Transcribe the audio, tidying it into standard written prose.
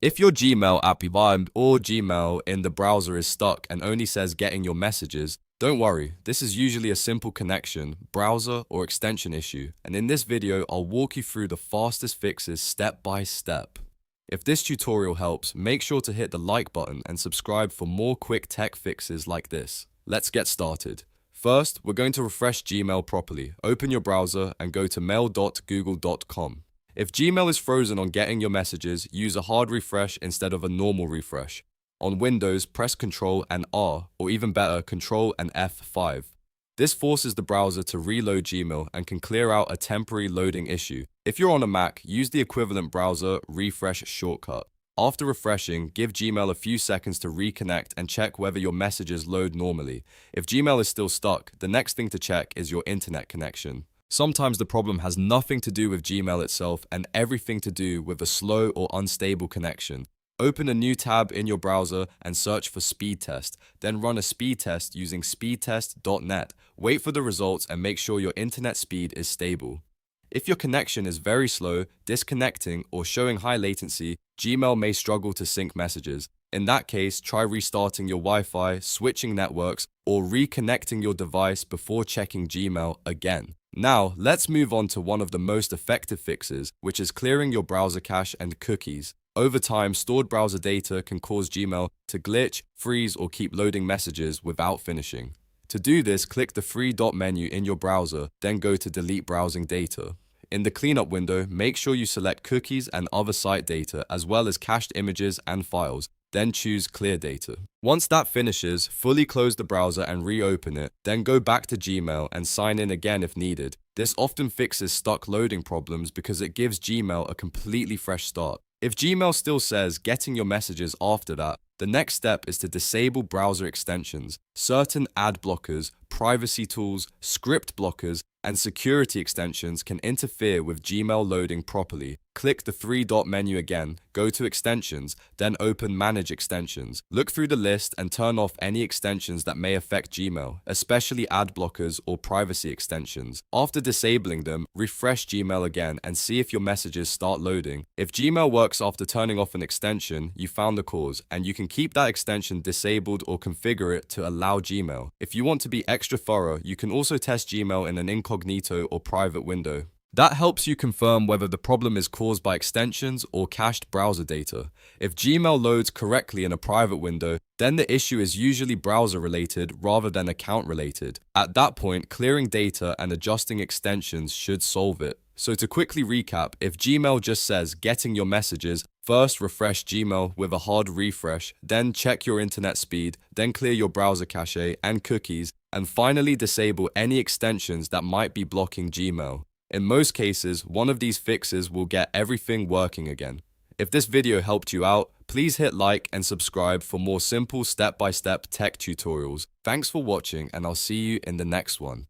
If your Gmail app or Gmail in the browser is stuck and only says getting your messages, don't worry, this is usually a simple connection, browser, or extension issue, and in this video I'll walk you through the fastest fixes step by step. If this tutorial helps, make sure to hit the like button and subscribe for more quick tech fixes like this. Let's get started. First, we're going to refresh Gmail properly. Open your browser and go to mail.google.com. If Gmail is frozen on getting your messages, use a hard refresh instead of a normal refresh. On Windows, press Ctrl and R, or even better, Ctrl and F5. This forces the browser to reload Gmail and can clear out a temporary loading issue. If you're on a Mac, use the equivalent browser refresh shortcut. After refreshing, give Gmail a few seconds to reconnect and check whether your messages load normally. If Gmail is still stuck, the next thing to check is your internet connection. Sometimes the problem has nothing to do with Gmail itself and everything to do with a slow or unstable connection. Open a new tab in your browser and search for speed test. Then run a speed test using speedtest.net. Wait for the results and make sure your internet speed is stable. If your connection is very slow, disconnecting, or showing high latency, Gmail may struggle to sync messages. In that case, try restarting your Wi-Fi, switching networks, or reconnecting your device before checking Gmail again. Now, let's move on to one of the most effective fixes, which is clearing your browser cache and cookies. Over time, stored browser data can cause Gmail to glitch, freeze, or keep loading messages without finishing. To do this, click the three dot menu in your browser, then go to Delete Browsing Data. In the cleanup window, make sure you select cookies and other site data, as well as cached images and files. Then choose Clear Data. Once that finishes, fully close the browser and reopen it, then go back to Gmail and sign in again if needed. This often fixes stuck loading problems because it gives Gmail a completely fresh start. If Gmail still says getting your messages after that, the next step is to disable browser extensions. Certain ad blockers, privacy tools, script blockers, and security extensions can interfere with Gmail loading properly. Click the three dot menu again, go to Extensions, then open Manage Extensions. Look through the list and turn off any extensions that may affect Gmail, especially ad blockers or privacy extensions. After disabling them, refresh Gmail again and see if your messages start loading. If Gmail works after turning off an extension, you found the cause, and you can keep that extension disabled or configure it to allow Gmail. If you want to be extra thorough, you can also test Gmail in an incognito or private window. That helps you confirm whether the problem is caused by extensions or cached browser data. If Gmail loads correctly in a private window, then the issue is usually browser related rather than account related. At that point, clearing data and adjusting extensions should solve it. So to quickly recap, if Gmail just says getting your messages, first refresh Gmail with a hard refresh, then check your internet speed, then clear your browser cache and cookies, and finally disable any extensions that might be blocking Gmail. In most cases, one of these fixes will get everything working again. If this video helped you out, please hit like and subscribe for more simple step-by-step tech tutorials. Thanks for watching, and I'll see you in the next one.